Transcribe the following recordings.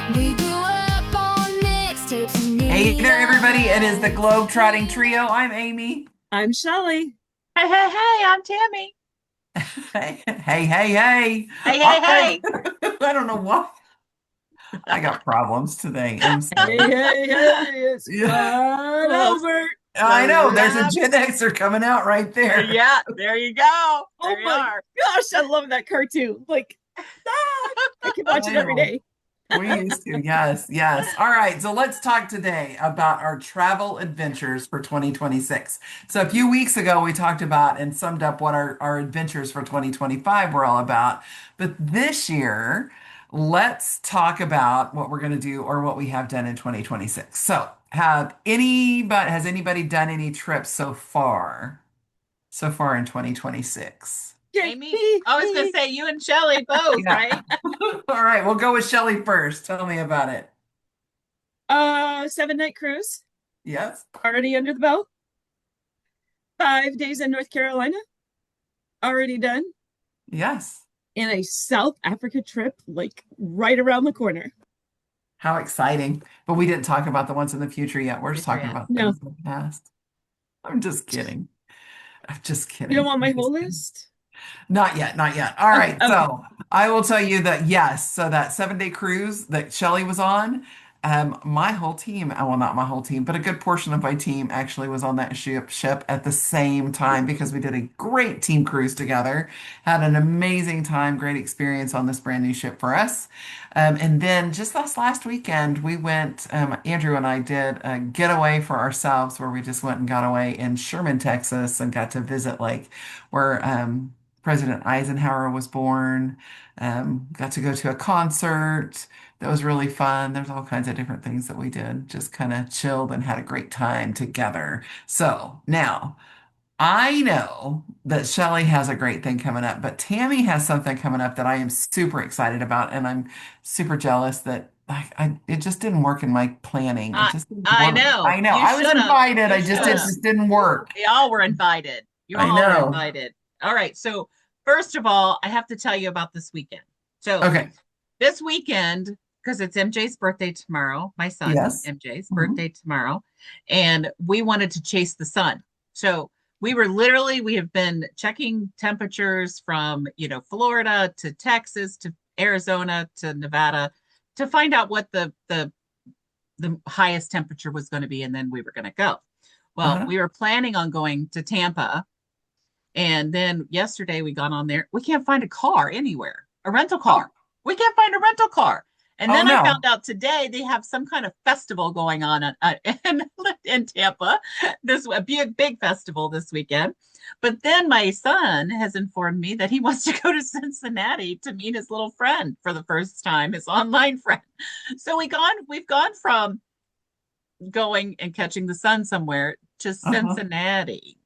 We grew up on mixtapes and Hey there, everybody. It is the Globe-Trotting Trio. I'm Amy. I'm Shelley. Hey, hey, hey, I'm Tammy. Hey, hey, hey, hey. Hey, All hey, right. hey. I don't know why. I got problems today. I'm Hey, sorry. hey, hey, it's Yeah, fun Well, over. I know. There's a slap. Gen Xer coming out right there. Yeah, there you go. Oh There you my are. gosh, I love that cartoon. I can watch I it every know. day. We used to. Yes, yes. All right. So let's talk today about our travel adventures for 2026. So a few weeks ago, we talked about and summed up what our adventures for 2025 were all about. But this year, let's talk about what we're going to do or what we have done in 2026. So has anybody done any trips so far in 2026? Okay, Amy, me, I was going to me. say you and Shelly both, Yeah. right? All right. We'll go with Shelley first. Tell me about it. 7 night cruise Yes. already under the belt. 5 days in North Carolina already done. Yes. And a South Africa trip like right around the corner. How exciting. But we didn't talk about the ones in the future yet. We're just Future talking yet. about No, things in the past. I'm just kidding. I'm just you don't kidding. want I'm my just whole kidding. list? Not yet, not yet. All Oh, right. okay. So I will tell you that yes. So that 7 day cruise that Shelly was on, my whole team, well, not my whole team, but a good portion of my team actually was on that ship at the same time because we did a great team cruise together. Had an amazing time, great experience on this brand new ship for us. And then just this last weekend, we went, Andrew and I did a getaway for ourselves where we just went and got away in Sherman, Texas, and got to visit like where President Eisenhower was born. Got to go to a concert. That was really fun. There's all kinds of different things that we did. Just kind of chilled and had a great time together. So now I know that Shelly has a great thing coming up, but Tammy has something coming up that I am super excited about, and I'm super jealous that it just didn't work in my planning. It I, just didn't I work. know. I know. You I was should have. invited. You I just should it have. just didn't work. We all were invited. You I all were know. invited. All right. So, first of all, I have to tell you about this weekend. So, Okay. this weekend, because it's MJ's birthday tomorrow, my son Yes. MJ's Mhm. birthday tomorrow, and we wanted to chase the sun. So we have been checking temperatures from, Florida to Texas to Arizona to Nevada to find out what the highest temperature was going to be, and then we were going to go. Well, Uh-huh. we were planning on going to Tampa, and then yesterday we got on there. We can't find a car anywhere, a rental Oh, car. We can't find a rental car. And oh then I no. found out today they have some kind of festival going on in Tampa, this a big festival this weekend. But then my son has informed me that he wants to go to Cincinnati to meet his little friend for the first time, his online friend. So we've gone from going and catching the sun somewhere to Uh-huh. Cincinnati.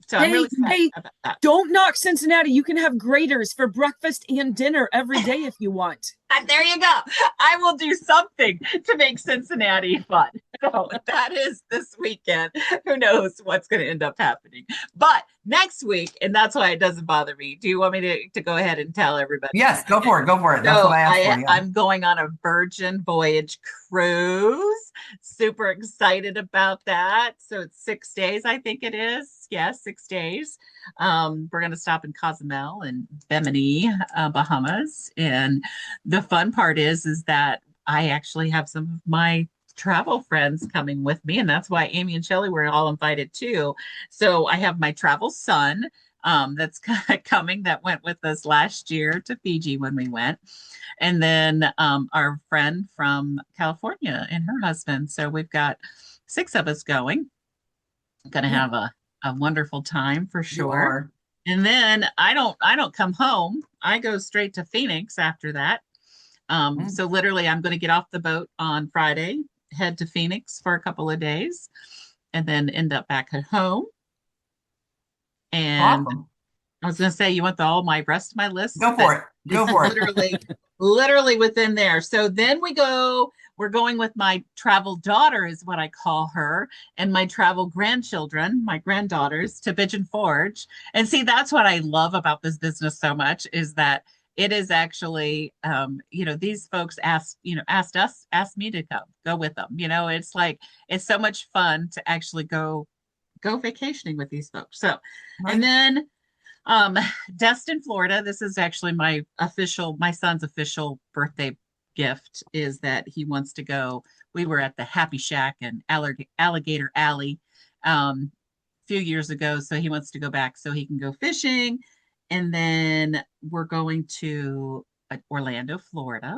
So I'm really Hey, excited hey, about that. don't knock Cincinnati. You can have graters for breakfast and dinner every day if you want. There you go. I will do something to make Cincinnati fun. So that is this weekend. Who knows what's going to end up happening? But next week, and that's why it doesn't bother me. Do you want me to go ahead and tell everybody what Yes, I go did? for it. Go for it. That's what So I asked for. Yeah. I'm going on a Virgin Voyage cruise. Super excited about that. So it's 6 days, I think it is. Yes, 6 days. We're going to stop in Cozumel and Bimini, Bahamas, and the fun part is that I actually have some of my travel friends coming with me, and that's why Amy and Shelly were all invited too. So I have my travel son that's coming that went with us last year to Fiji when we went, and then our friend from California and her husband. So we've got six of us going. Going to Yeah, have a wonderful time for you sure. are. And then I don't come home. I go straight to Phoenix after that. Mm, So literally, I'm going to get off the boat on Friday, head to Phoenix for a couple of days, and then end up back at home. And awesome. I was going to say, you want all my rest of my list, Go but for it. Go it's for it. literally within there. So then we're going with my travel daughter, is what I call her, and my travel grandchildren, my granddaughters, to Pigeon Forge. And see, that's what I love about this business so much is that it is actually, these folks asked me to go with them. It's like, it's so much fun to actually go vacationing with these folks. So, and Right. then um, Destin, Florida. This is actually my son's official birthday gift is that he wants to go. We were at the Happy Shack and Alligator Alley a few years ago, so he wants to go back so he can go fishing. And then we're going to Orlando, Florida.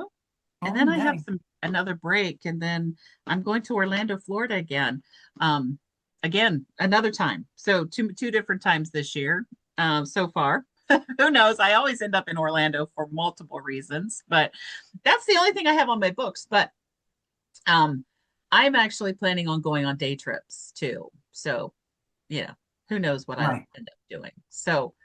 And Oh, then I have nice. another break, and then I'm going to Orlando, Florida again. Um, Again, another time. So two different times this year so far. Who knows? I always end up in Orlando for multiple reasons, but that's the only thing I have on my books. But um, I'm actually planning on going on day trips too. So, who knows what I'll Right. end up doing. So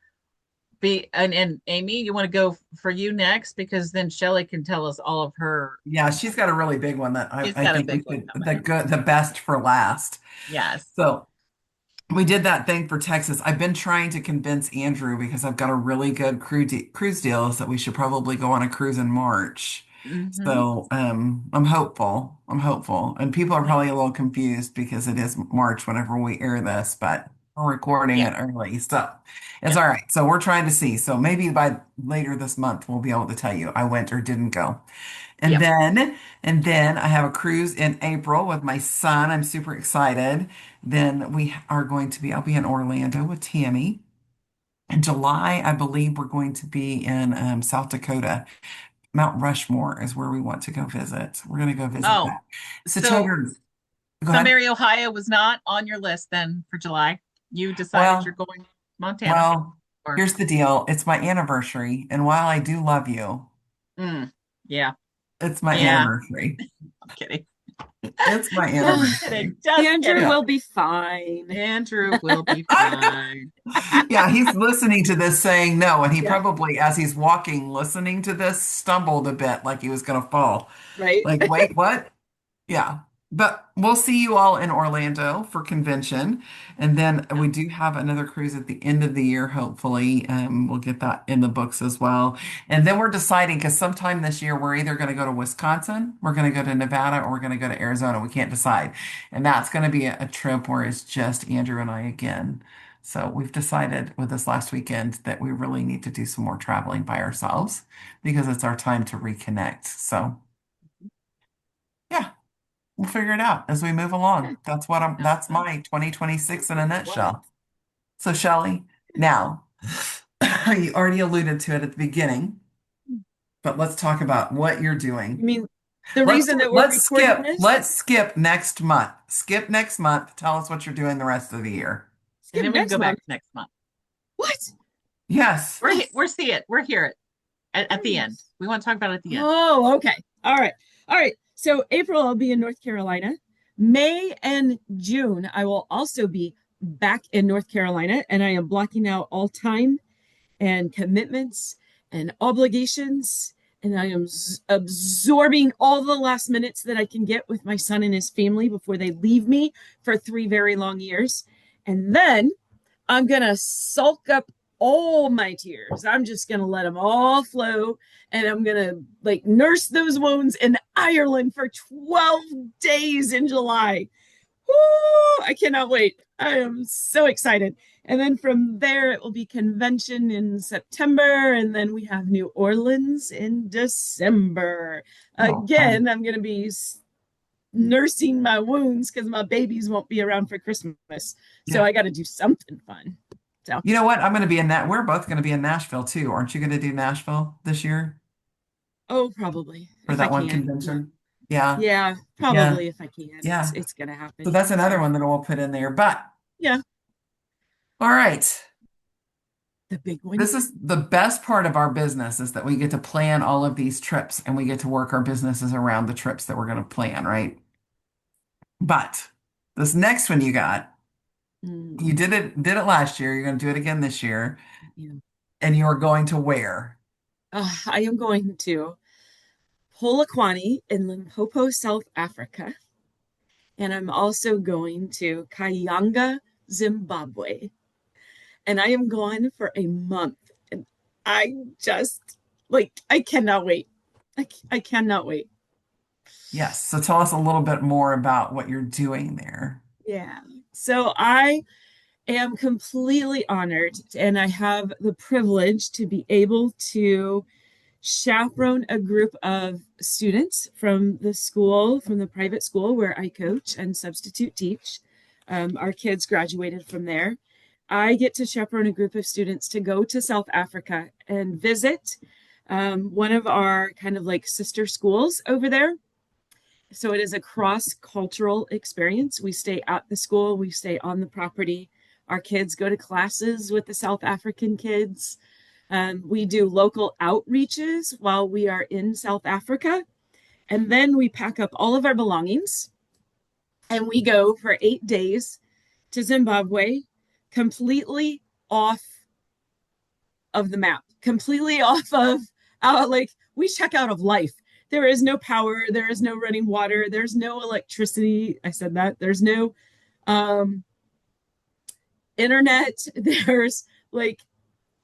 and Amy, you want to go for you next because then Shelley can tell us all of her. Yeah, she's got a really big one that She's I got a think big we one should coming. the best for last. Yes. So we did that thing for Texas. I've been trying to convince Andrew because I've got a really good cruise deal is that we should probably go on a cruise in March. Hmm. So I'm hopeful. I'm hopeful. And people are probably a little confused because it is March whenever we air this, but we're recording Yeah. it early. So it's Yeah. all right. So we're trying to see. So maybe by later this month we'll be able to tell you I went or didn't go. And Yep. then, and then I have a cruise in April with my son. I'm super excited. Then I'll be in Orlando with Tammy. In July, I believe we're going to be in South Dakota. Mount Rushmore is where we want to go visit. We're going to go visit Oh, that. So so children, go so ahead. Mary, Ohio was not on your list then for July. You decided you're Well, going to Montana well, or here's the deal. It's my anniversary. And while I do love you, mm, yeah. it's my Yeah. anniversary. I'm kidding. It's my Just Oh, anniversary. kidding. Just Andrew kidding. Yeah. will be fine. Andrew will be I fine. Yeah, he's listening to this saying no, and he Yeah, probably, as he's walking, listening to this, stumbled a bit like he was going to fall. right. Like, wait, what? Yeah. But we'll see you all in Orlando for convention. And then we do have another cruise at the end of the year, hopefully. We'll get that in the books as well. And then we're deciding because sometime this year we're either going to go to Wisconsin, we're going to go to Nevada, or we're going to go to Arizona. We can't decide. And that's going to be a trip where it's just Andrew and I again. So we've decided with this last weekend that we really need to do some more traveling by ourselves because it's our time to reconnect. So yeah. We'll figure it out as we move along. Sounds That's good. my 2026 in a nutshell. So, Shelley, now you already alluded to it at the beginning, but let's talk about what you're You doing. mean the reason that we're recording this? Let's skip next month. Skip next month. Tell us what you're doing the rest of the year. And Skip then we can next go back month. to next month. What? Yes. We're see it. We're here at the end. We want to talk about it at the end. Oh, okay. All right. All right. So April, I'll be in North Carolina. May and June, I will also be back in North Carolina, and I am blocking out all time and commitments and obligations. And I am absorbing all the last minutes that I can get with my son and his family before they leave me for 3 very long years. And then I'm going to sulk up all my tears. I'm just going to let them all flow. And I'm going to like nurse those wounds in Ireland for 12 days in July. Woo! I cannot wait. I am so excited. And then from there, it will be convention in September. And then we have New Orleans in December. Oh, fun. Again, I'm going to be nursing my wounds because my babies won't be around for Christmas. So Yeah. I got to do something fun. So, You know what? I'm going to be in that. We're both going to be in Nashville too. Aren't you going to do Nashville this year oh, probably for if I that one can. convention? Yeah. Yeah, Yeah. probably if I can. Yeah. It's gonna So happen. that's another So one that we'll put in there. But yeah, all right. the big one. This is the best part of our business is that we get to plan all of these trips and we get to work our businesses around the trips that we're going to plan, right? But this next one you got, you Mm, did it last year. You're going to do it again this year, yeah. and you're going to where? I am going to Polokwane in Limpopo, South Africa, and I'm also going to Kayanga, Zimbabwe, and I am gone for a month. And I just Like, I cannot wait. I cannot wait. Yes. So tell us a little bit more about what you're doing there. Yeah. So I am completely honored, and I have the privilege to be able to chaperone a group of students from the school, from the private school where I coach and substitute teach. Our kids graduated from there. I get to chaperone a group of students to go to South Africa and visit one of our kind of like sister schools over there. So it is a cross-cultural experience. We stay at the school, we stay on the property. Our kids go to classes with the South African kids. We do local outreaches while we are in South Africa. And then we pack up all of our belongings and we go for 8 days to Zimbabwe, completely off of the map, completely off of like we check out of life. There is no power, there is no running water, there's no electricity. I said that. There's no internet, there's like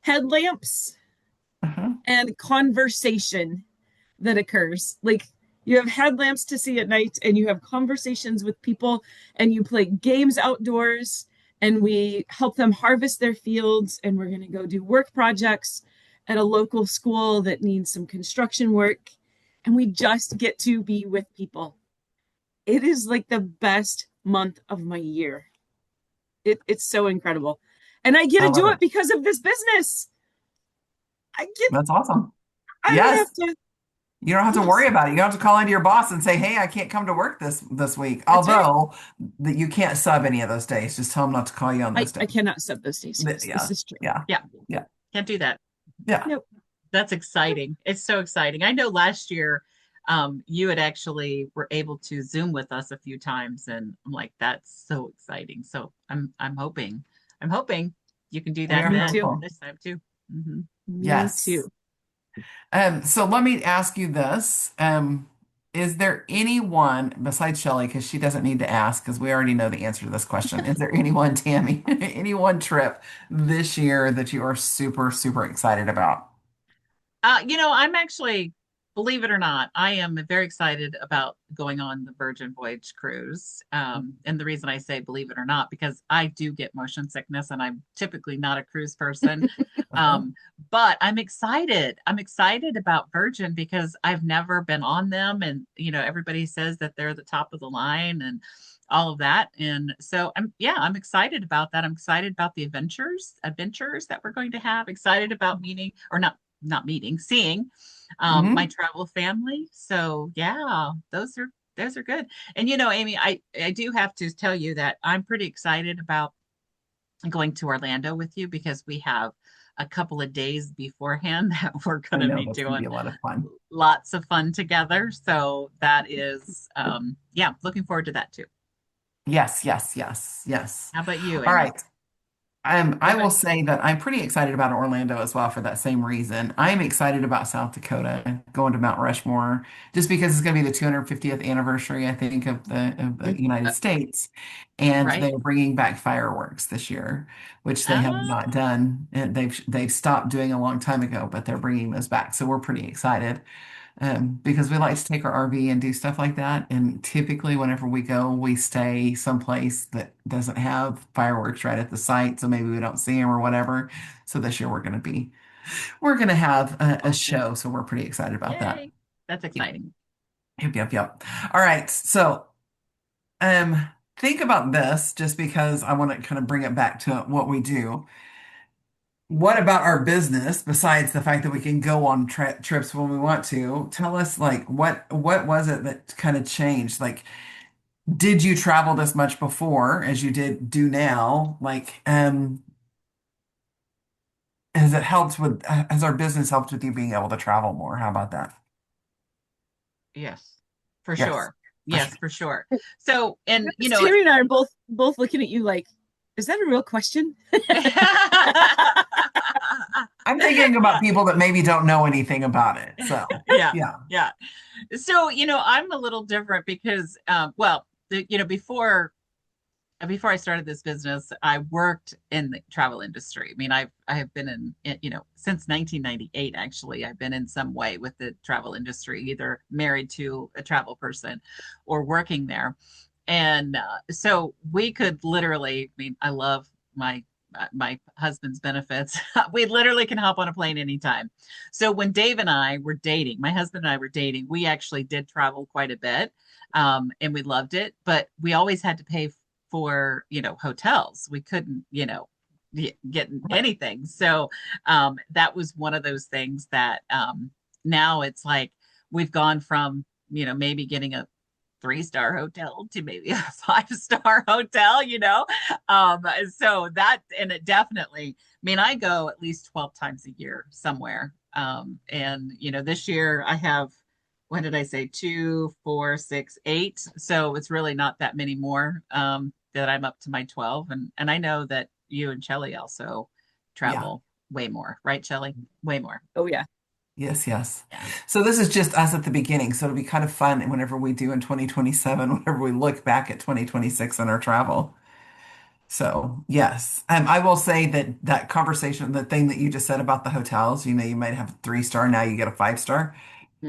headlamps Uh-huh. and conversation that occurs. Like you have headlamps to see at night and you have conversations with people and you play games outdoors and we help them harvest their fields and we're going to go do work projects at a local school that needs some construction work and we just get to be with people. It is like the best month of my year. It's so incredible. And I get I to do love it it. because of this business. That's awesome. I don't Yes. have to. You don't have to worry Yes, about it. You don't have to call into your boss and say, "Hey, I can't come to work this week." that's right. Although that you can't sub any of those days. Just tell them not to call you on those I days. cannot sub those days. Yes, Yeah. this is true. Yeah. Yeah. Yeah. Can't do that. Yeah. Nope. That's exciting. It's so exciting. I know last year you had actually were able to Zoom with us a few times, and I'm like, that's so exciting. So I'm hoping you can do We that are Me then too. hopeful. this time too. Hmm. Me Yes. too. So let me ask you this. Is there anyone besides Shelley, because she doesn't need to ask, because we already know the answer to this question. Is there anyone, Tammy, any one trip this year that you are super, super excited about? I'm actually, believe it or not, I am very excited about going on the Virgin Voyage cruise. And the reason I say believe it or not, because I do get motion sickness and I'm typically not a cruise person. Uh-huh. But I'm excited. I'm excited about Virgin because I've never been on them. And, everybody says that they're the top of the line and all of that. And so I'm excited about that. I'm excited about the adventures that we're going to have, excited about meeting or not meeting, seeing my Hmm. travel family. So yeah, those are good. And Amy, I do have to tell you that I'm pretty excited about going to Orlando with you because we have a couple of days beforehand that we're I going to know be that's gonna be doing a lot of fun. lots of fun together. So that is, yeah, looking forward to that too. Yes, yes, yes, yes. How about you, All Amy? right. What I about will say that I'm pretty excited about Orlando as well for that same reason. I'm excited about South Dakota going to Mount Rushmore just because it's going to be the 250th anniversary, I think, of the you? United States, and Right? they're bringing back fireworks this year, which they have Ah, not done. And they've stopped doing a long time ago, but they're bringing those back, so we're pretty excited because we like to take our RV and do stuff like that. And typically, whenever we go, we stay someplace that doesn't have fireworks right at the site, so maybe we don't see them or whatever. So this year we're gonna have a awesome. show, so we're pretty excited about that. Yay. That's Yep, exciting. yep, yep, yep. All right, so think about this, just because I want to kind of bring it back to what we do. What about our business, besides the fact that we can go on trips when we want to? Tell us, like, what was it that kind of changed? Like, did you travel this much before as you did do now? Like, has our business helped with you being able to travel more? How about that? Yes, for Yes, sure. for sure. Yes, for sure. So, and Because Terry and I are both looking at you like, is that a real question? I'm thinking about people that maybe don't know anything about it. So, yeah, yeah. yeah. So, I'm a little different because, well, before before I started this business, I worked in the travel industry. I mean, I have been since 1998 actually. I've been in some way with the travel industry, either married to a travel person or working there. And so we could literally, I mean, I love my husband's benefits. We literally can hop on a plane anytime. So when Dave and I were dating, my husband and I were dating, we actually did travel quite a bit. And we loved it, but we always had to pay for, hotels. We couldn't, get anything. So that was one of those things that now it's like we've gone from, maybe getting a 3-star hotel to maybe a 5-star hotel, so that, and it definitely, I mean, I go at least 12 times a year somewhere. And this year I have, what did I say? 2, 4, 6, 8. So it's really not that many more, that I'm up to my 12. And I know that you and Shelly also Yeah. travel way more, right, Shelly? Way more. Oh yeah. Yes, yes. Yeah. So this is just us at the beginning. So it'll be kind of fun whenever we do in 2027, whenever we look back at 2026 and our travel. So yes, I will say that that conversation, the thing that you just said about the hotels, you might have a 3-star, now you get a 5-star.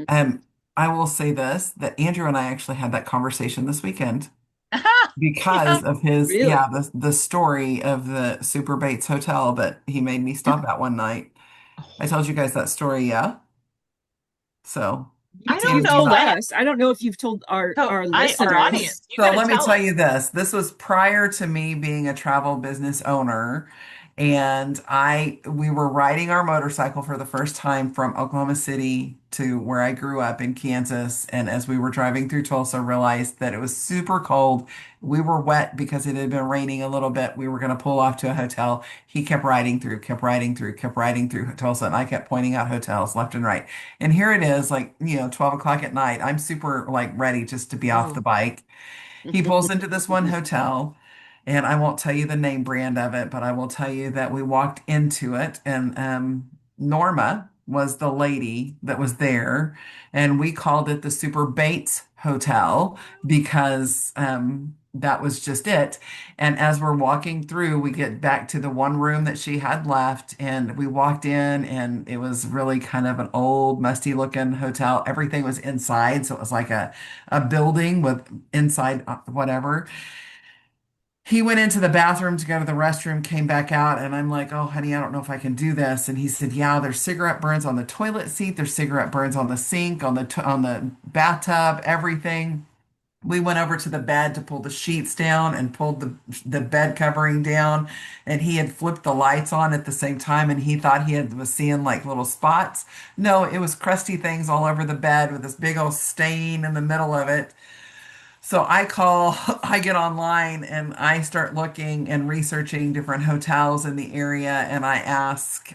Um, I will say this, that Andrew and I actually had that conversation this weekend Yeah. because of his, Really? yeah, the story of the Super Bates Hotel that he made me stop at one night. I told you guys that story, yeah? So, You I don't you've Tammy, do you know. told not? us. I don't know if you've told So our our listeners. audience, you got So to let me tell tell us. you this. This was prior to me being a travel business owner. And we were riding our motorcycle for the first time from Oklahoma City to where I grew up in Kansas. And as we were driving through Tulsa, realized that it was super cold. We were wet because it had been raining a little bit. We were going to pull off to a hotel. He kept riding through, kept riding through, kept riding through Tulsa. And I kept pointing out hotels left and right. And here it is, like, 12 o'clock at night. I'm super like ready just to be off the Oh. bike. He pulls into this one hotel, and I won't tell you the name brand of it, but I will tell you that we walked into it, and Norma was the lady that was there, and we called it the Super Bates Hotel because that was just it. And as we're walking through, we get back to the one room that she had left, and we walked in, and it was really kind of an old, musty looking hotel. Everything was inside, so it was like a building with inside whatever. He went into the bathroom to go to the restroom, came back out, and I'm like, "Oh, honey, I don't know if I can do this." And he said, "Yeah, there's cigarette burns on the toilet seat, there's cigarette burns on the sink, on the bathtub, everything." We went over to the bed to pull the sheets down and pulled the bed covering down, and he had flipped the lights on at the same time, and he thought was seeing like little spots. No, it was crusty things all over the bed with this big old stain in the middle of it. So I get online and I start looking and researching different hotels in the area, and I ask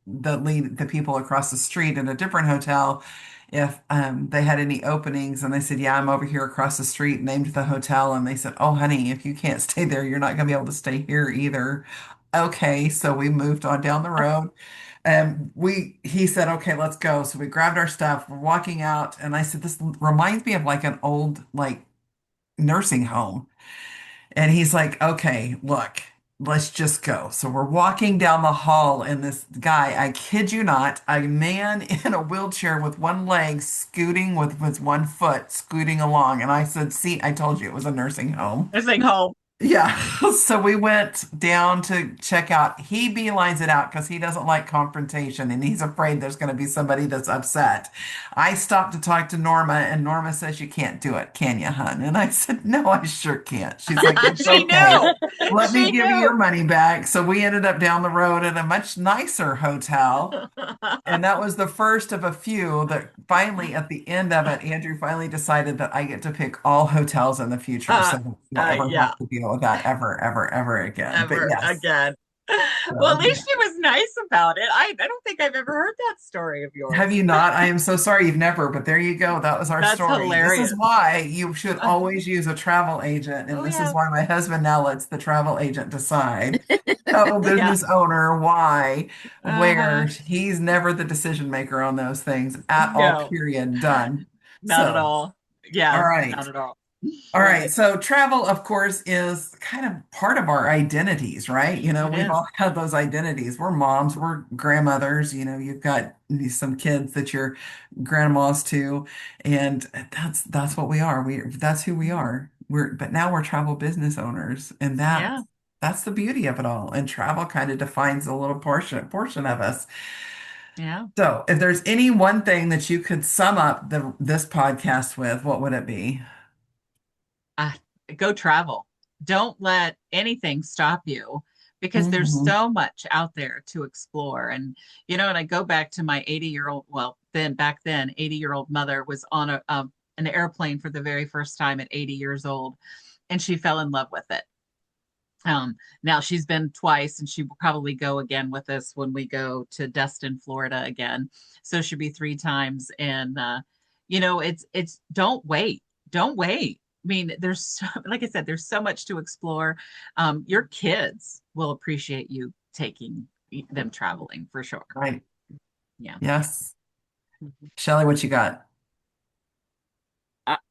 the people across the street in a different hotel if they had any openings, and they said, "Yeah, I'm over here across the street." Named the hotel, and they said, "Oh, honey, if you can't stay there, you're not going to be able to stay here either." Okay, so we moved on down the road. And he said, "Okay, let's go." So we grabbed our stuff, we're walking out, and I said, "This reminds me of like an old like nursing home." And he's like, "Okay, look, let's just go." So we're walking down the hall, and this guy, I kid you not, a man in a wheelchair with one leg scooting with his one foot scooting along. And I said, "See, I told you it was a nursing home." This thing home. Yeah. So we went down to check out. He beelines it out because he doesn't like confrontation and he's afraid there's going to be somebody that's upset. I stopped to talk to Norma, and Norma says, "You can't do it, can you, hun?" And I said, "No, I sure can't." She's like, "It's She okay. knew. Let me She give you your knew. money back." So we ended up down the road at a much nicer hotel. And that was the first of a few that finally, at the end of it, Andrew finally decided that I get to pick all hotels in the future. uh, So we'll ever yeah, have to deal with that ever, ever, ever again. But ever yes, again. Well, at so yeah. least she was nice about it. I don't think I've ever heard that story of Have yours. you not? I am so sorry you've never, but there you go. That was our That's story. This is hilarious. why you should always use a travel agent. And Oh this is yeah. why my husband now lets the travel agent decide. Travel Yeah. business owner, why, where Uh-huh. he's never the decision maker on those things at all, No, period. Done. not at So, all. all Yeah, right. not at all. All right. So travel, of course, is kind of part of our identities, right? It We've is. all had those identities. We're moms, we're grandmothers, you've got some kids that you're grandmas to, and that's what we are. That's who we are. But now we're travel business owners, and Yeah. that's the beauty of it all. And travel kind of defines a little portion of us. Yeah. So, if there's any one thing that you could sum up this podcast with, what would it be? uh, Go travel. Don't let anything stop you because there's Hmm. so much out there to explore. And I go back to my 80-year-old, well, then back then, 80-year-old mother was on an airplane for the very first time at 80 years old, and she fell in love with it. Now she's been twice, and she will probably go again with us when we go to Destin, Florida again. So she'll be three times. And it's don't wait. Don't wait. I mean, like I said, there's so much to explore. Your kids will appreciate you taking them traveling for sure. Right. Yeah. Yes. Shelley, what you got?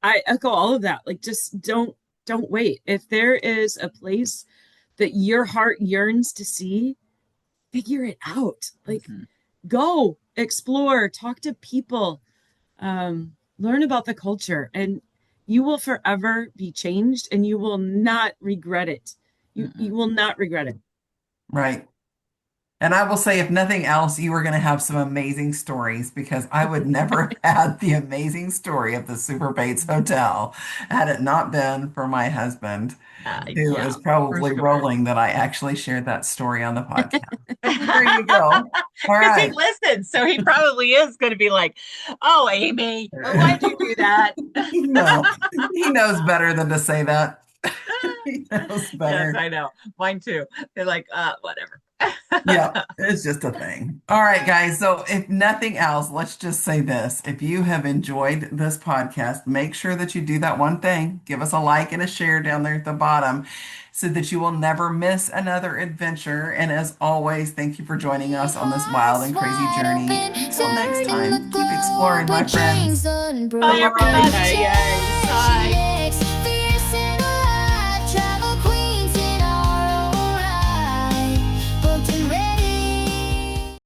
I echo all of that. Like, just don't wait. If there is a place that your heart yearns to see, figure it out. Like, Mhm. go explore, talk to people, learn about the culture, and you will forever be changed, and you will not regret it. You Mm-mm. will not regret it. Right. And I will say, if nothing else, you are going to have some amazing stories because I would never have had the amazing story of the Super Bates Hotel had it not been for my husband, who Yeah, is for probably sure. rolling that I actually shared that story on the podcast. There you go. All Because he right. listens, so he probably is going to be like, "Oh, Amy, why'd you do that?" No, he knows better than to say that. He knows Yes, better. I know. Mine too. They're like, whatever. Yeah, it's just a thing. All right, guys. So, if nothing else, let's just say this. If you have enjoyed this podcast, make sure that you do that one thing. Give us a like and a share down there at the bottom so that you will never miss another adventure. And as always, thank you for joining us on this wild Eyes and crazy wide journey. open, And until next staring in the time, keep glow exploring, my with friends. chains Bye, unbroken. Bye, everybody. bye, guys. Bye.